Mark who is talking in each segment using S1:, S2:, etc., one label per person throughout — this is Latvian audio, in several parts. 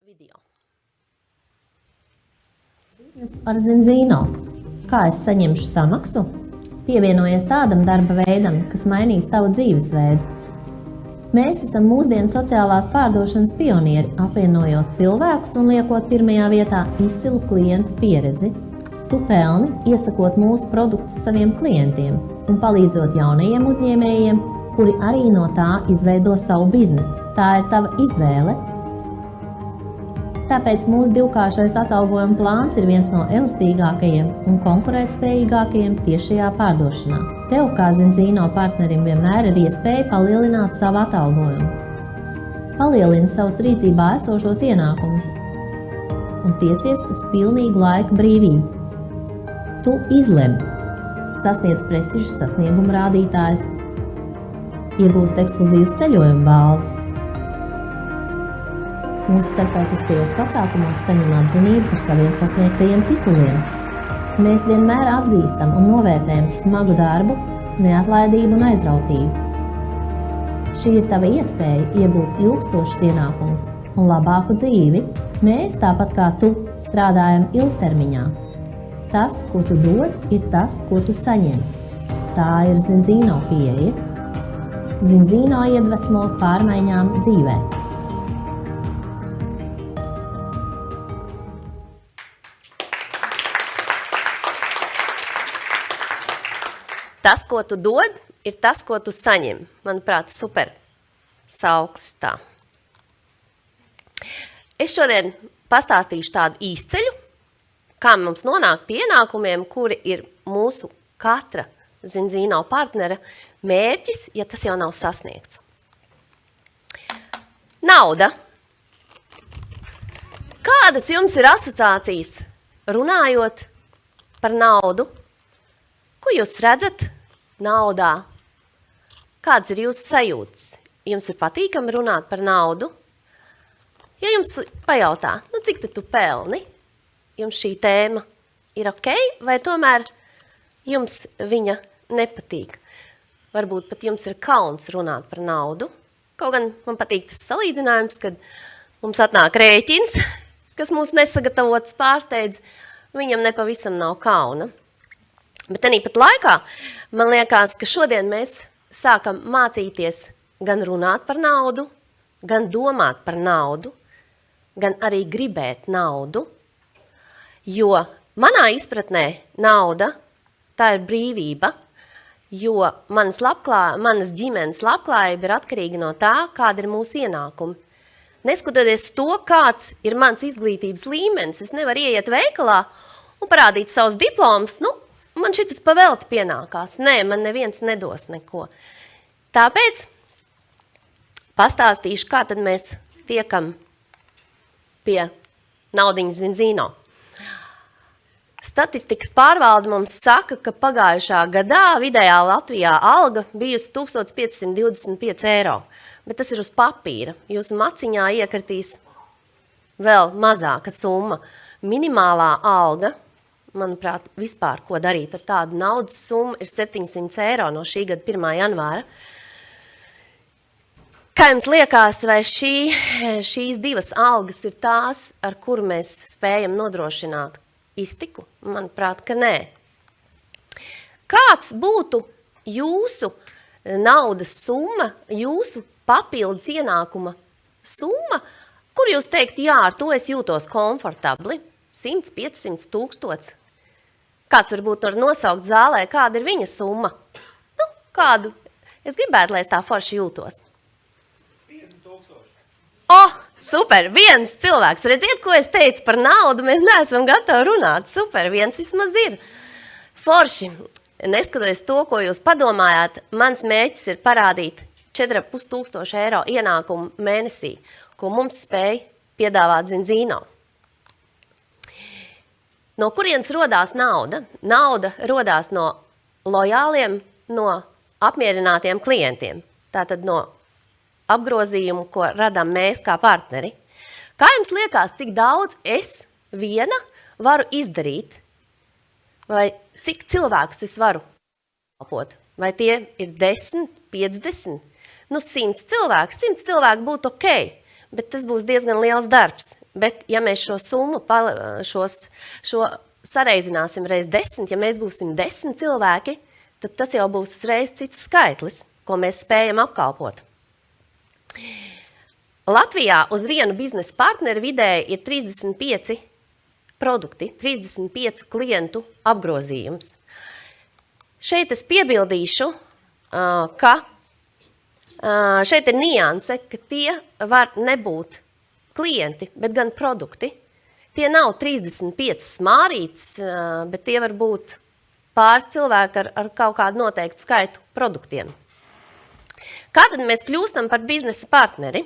S1: Video.
S2: Biznesu ar Zinzino. Kā es saņemšu samaksu? Pievienojies tādam darba veidam, kas mainīs tavu dzīvesveidu. Mēs esam mūsdienu sociālās pārdošanas pionieri, apvienojot cilvēkus un liekot pirmajā vietā izcilu klientu pieredzi. Tu pelni, iesakot mūsu produktus saviem klientiem un palīdzot jaunajiem uzņēmējiem, kuri arī no tā izveido savu biznesu. Tā ir tava izvēle. Tāpēc mūsu divkāršais atalgojuma plāns ir viens no elastīgākajiem un konkurētspējīgākajiem tiešajā pārdošanā. Tev, kā Zinzino partnerim, vienmēr ir iespēja palielināt savu atalgojumu. Palielini savus rīcībā esošos ienākumus un tiecies uz pilnīgu laika brīvību. Tu izlem, sasniedz prestižas sasnieguma rādītājus, iegūst ekskluzīvas ceļojuma balvas. Mūsu starptautiskajos pasākumos saņem atzinību par saviem sasniegtajiem tituliem. Mēs vienmēr atzīstam un novērtējam smagu darbu, neatlaidību un aizrautību. Šī ir tava iespēja iegūt ilgstošus ienākumus un labāku dzīvi. Mēs, tāpat kā tu, strādājam ilgtermiņā. Tas, ko tu dod, ir tas, ko tu saņem. Tā ir Zinzino pieeja. Zinzino iedvesmo pārmaiņām dzīvē.
S1: Tas, ko tu dod, ir tas, ko tu saņem. Manuprāt, super sauklis tā. Es šodien pastāstīšu tādu īsceļu, kā mums nonāk pie ienākumiem, kuri ir mūsu katra Zinzino partnera mērķis, ja tas jau nav sasniegts. Nauda. Kādas jums ir asociācijas runājot par naudu? Ko jūs redzat naudā? Kāds ir jūsu sajūtas? Jums ir patīkami runāt par naudu? Ja jums pajautā, cik tu pelni? Jums šī tēma ir ok, vai tomēr jums viņa nepatīk? Varbūt pat jums ir kauns runāt par naudu. Kaut gan man patīk tas salīdzinājums, kad mums atnāk rēķins, kas mūs nesagatavots pārsteidz, viņam nepavisam nav kauna. Bet arī pat laikā man liekas, ka šodien mēs sākam mācīties gan runāt par naudu, gan domāt par naudu, gan arī gribēt naudu, jo manā izpratnē nauda tā ir brīvība, jo manas ģimenes labklājība ir atkarīga no tā, kāda ir mūsu ienākumi. Neskatoties to, kāds ir mans izglītības līmenis, es nevaru ieiet veikalā un parādīt savus diplomus, man šitas pavelti pienākās. Nē, man neviens nedos neko. Tāpēc pastāstīšu, kā tad mēs tiekam pie naudiņas Zinzino. Statistikas pārvalde mums saka, ka pagājušā gadā vidējā Latvijā alga bijusi 1525 eiro. Bet tas ir uz papīra. Jūsu maciņā iekritīs vēl mazāka summa. Minimālā alga, manuprāt, vispār, ko darīt ar tādu naudas summu, ir 700 eiro no šī gada 1. janvāra. Kā jums liekas, vai šīs divas algas ir tās, ar kuru mēs spējam nodrošināt iztiku? Manuprāt, ka nē. Kāds būtu jūsu naudas summa, jūsu papildus ienākuma summa, kur jūs teiktu, jā, ar to es jūtos komfortabli? 100, 500, 1000. Kāds varbūt var nosaukt zālē, kāda ir viņa summa? Kādu? Es gribētu, lai es tā forši jūtos. 50,000. Super, viens cilvēks. Redziet, ko es teicu par naudu, mēs neesam gatavi runāt. Super, viens vismaz ir. Forši, neskatoties to, ko jūs padomājāt, mans mērķis ir parādīt 4500 eiro ienākumu mēnesī, ko mums spēj piedāvāt Zinzino. No kurienes rodās nauda? Nauda rodās no lojāliem, no apmierinātiem klientiem. Tātad no apgrozījumu, ko radām mēs kā partneri. Kā jums liekas, cik daudz es viena varu izdarīt? Vai cik cilvēkus es varu kalpot? Vai tie ir 10, 50? 100 cilvēku. 100 cilvēku būtu ok, bet tas būs diezgan liels darbs. Bet, ja mēs šo summu šo sareizināsim reiz 10, ja mēs būsim 10 cilvēki, tad tas jau būs uzreiz cits skaitlis, ko mēs spējam apkalpot. Latvijā uz vienu biznesa partneri vidēji ir 35 produkti, 35 klientu apgrozījums. Šeit es piebildīšu, ka šeit ir nianse, ka tie var nebūt klienti, bet gan produkti. Tie nav 35 smārītes, bet tie var būt pāris cilvēki ar kaut kādu noteiktu skaitu produktiem. Kā tad mēs kļūstam par biznesa partneri?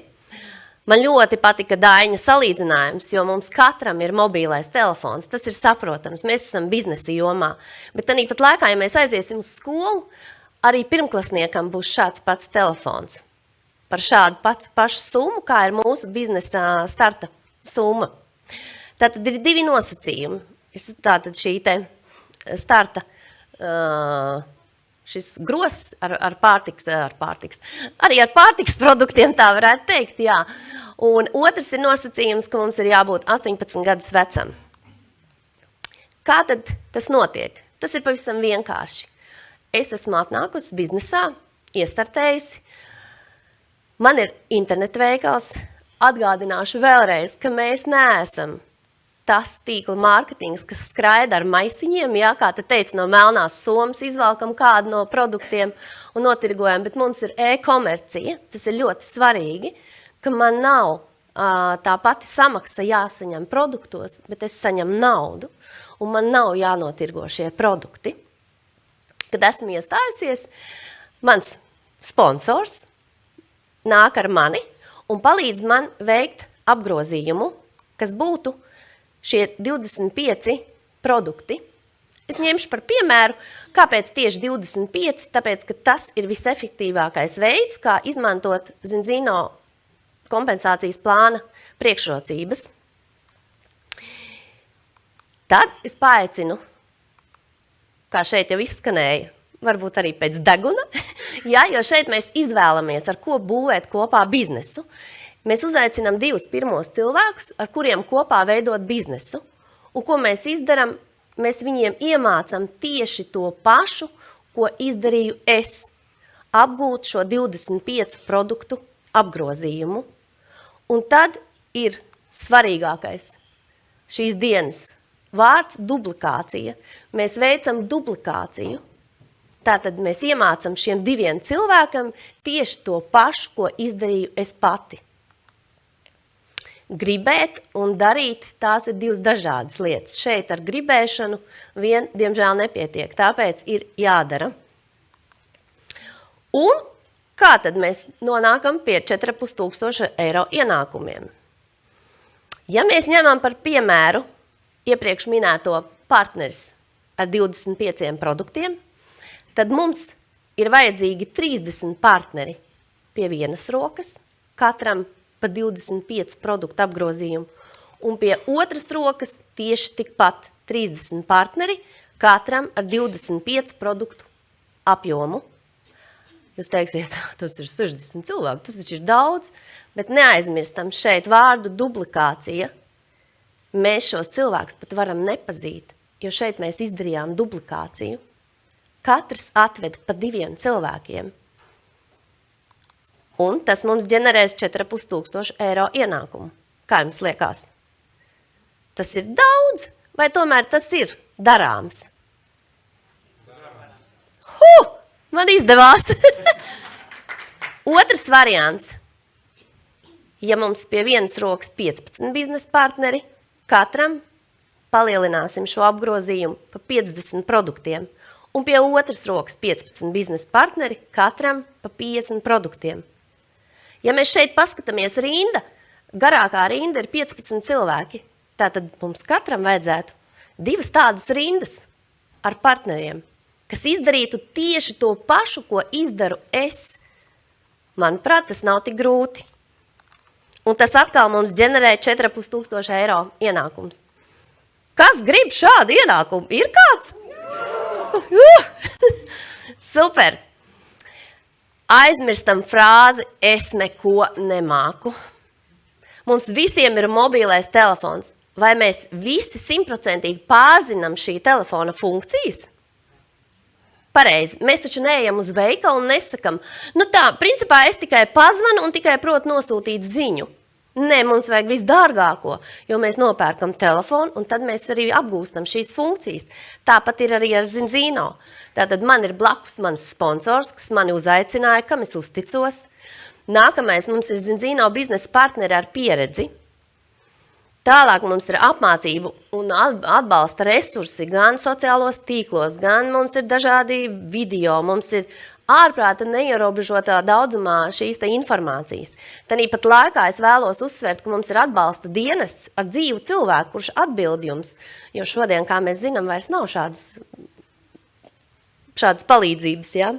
S1: Man ļoti patika Daiņa salīdzinājums, jo mums katram ir mobīlais telefons. Tas ir saprotams, mēs esam biznesa jomā. Bet tāpat laikā, ja mēs aiziesim uz skolu, arī pirmklasniekam būs šāds pats telefons. Par šādu pašu summu, kā ir mūsu biznesa starta summa. Tātad ir divi nosacījumi. Tātad šī te starta šis gross ar pārtiks. Arī ar pārtiks produktiem tā varētu teikt, jā. Un otrs ir nosacījums, ka mums ir jābūt 18 gadus vecam. Kā tad tas notiek? Tas ir pavisam vienkārši. Es esmu atnākusi biznesā, iestartējusi. Man ir interneta veikals. Atgādināšu vēlreiz, ka mēs neesam tas tīkla mārketings, kas skraida ar maisiņiem, jā, kā te teica, no melnās somas izvalkam kādu no produktiem un notirgojam, bet mums ir e-komercija, tas ir ļoti svarīgi, ka man nav tā pati samaksa jāsaņem produktos, bet es saņem naudu, un man nav jānotirgo šie produkti. Kad esmu iestājusies, mans sponsors nāk ar mani un palīdz man veikt apgrozījumu, kas būtu šie 25 produkti. Es ņemšu par piemēru, kāpēc tieši 25, tāpēc, ka tas ir visefektīvākais veids, kā izmantot Zinzino kompensācijas plāna priekšrocības. Tad es paaicinu, kā šeit jau izskanēja, varbūt arī pēc deguna, jā, jo šeit mēs izvēlamies, ar ko būvēt kopā biznesu. Mēs uzaicinām divus pirmos cilvēkus, ar kuriem kopā veidot biznesu. Un ko mēs izdaram? Mēs viņiem iemācam tieši to pašu, ko izdarīju es. Apgūt šo 25 produktu apgrozījumu. Un tad ir svarīgākais šīs dienas vārds duplikācija. Mēs veicam duplikāciju. Tātad mēs iemācam šiem diviem cilvēkam tieši to pašu, ko izdarīju es pati. Gribēt un darīt, tās ir divas dažādas lietas. Šeit ar gribēšanu vien, diemžēl, nepietiek, tāpēc ir jādara. Un kā tad mēs nonākam pie 4500 eiro ienākumiem? Ja mēs ņemam par piemēru iepriekš minēto partneris ar 25 produktiem, tad mums ir vajadzīgi 30 partneri pie vienas rokas, katram pa 25 produktu apgrozījumu, un pie otras rokas tieši tikpat 30 partneri, katram ar 25 produktu apjomu. Jūs teiksiet, tas ir 60 cilvēku, tas taču ir daudz, bet neaizmirstam šeit vārdu duplikācija. Mēs šos cilvēkus pat varam nepazīt, jo šeit mēs izdarījām duplikāciju. Katrs atved pa 2 cilvēkiem. Un tas mums ģenerēs 4500 eiro ienākumu. Kā jums liekas? Tas ir daudz, vai tomēr tas ir darāms? Man izdevās! Otrs variants. Ja mums pie vienas rokas 15 biznesa partneri, katram palielināsim šo apgrozījumu pa 50 produktiem. Un pie otras rokas 15 biznesa partneri, katram pa 50 produktiem. Ja mēs šeit paskatāmies rinda, garākā rinda ir 15 cilvēki. Tātad mums katram vajadzētu 2 tādas rindas ar partneriem, kas izdarītu tieši to pašu, ko izdaru es. Manuprāt, tas nav tik grūti. Un tas atkal mums ģenerē 4500 eiro ienākums. Kas grib šādu ienākumu? Ir kāds? Super! Aizmirstam frāzi, es neko nemāku. Mums visiem ir mobilais telefons. Vai mēs visi 100% pārzinām šī telefona funkcijas? Pareizi. Mēs taču neejam uz veikalu un nesakam, principā es tikai pazvanu un tikai protu nosūtīt ziņu. Nē, mums vajag visdārgāko, jo mēs nopērkam telefonu un tad mēs arī apgūstam šīs funkcijas. Tāpat ir arī ar Zinzino. Tātad man ir blakus mans sponsors, kas mani uzaicināja, kam es uzticos. Nākamais mums ir Zinzino biznesa partneri ar pieredzi. Tālāk mums ir apmācību un atbalsta resursi gan sociālos tīklos, gan mums ir dažādi video, mums ir ārprāta neierobežotā daudzumā šīs informācijas. Tāpat laikā es vēlos uzsvērt, ka mums ir atbalsta dienests ar dzīvu cilvēku, kurš atbild jums, jo šodien, kā mēs zinām, vairs nav šādas palīdzības. Ja?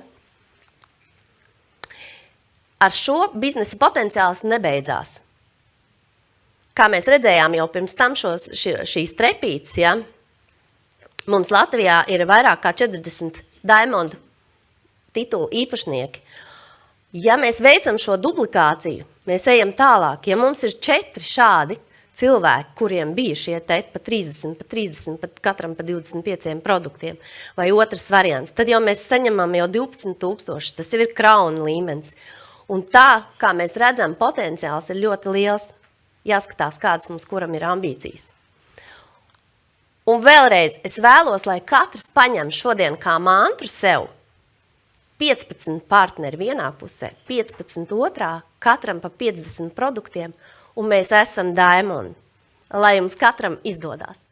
S1: Ar šo biznesa potenciāls nebeidzās. Kā mēs redzējām jau pirms tam šīs trepītes, ja? Mums Latvijā ir vairāk kā 40 Diamond titulu īpašnieki. Ja mēs veicam šo duplikāciju, mēs ejam tālāk. Ja mums ir 4 šādi cilvēki, kuriem bija šie te pa 30, pat katram pa 25 produktiem, vai otrs variants, tad jau mēs saņemam jau 12,000, tas jau ir krauna līmenis. Un tā, kā mēs redzam, potenciāls ir ļoti liels. Jāskatās, kādas mums kuram ir ambīcijas. Un vēlreiz es vēlos, lai katrs paņem šodien kā mantru sev 15 partneri vienā pusē, 15 otrā, katram pa 50 produktiem, un mēs esam Diamond. Lai jums katram izdodās.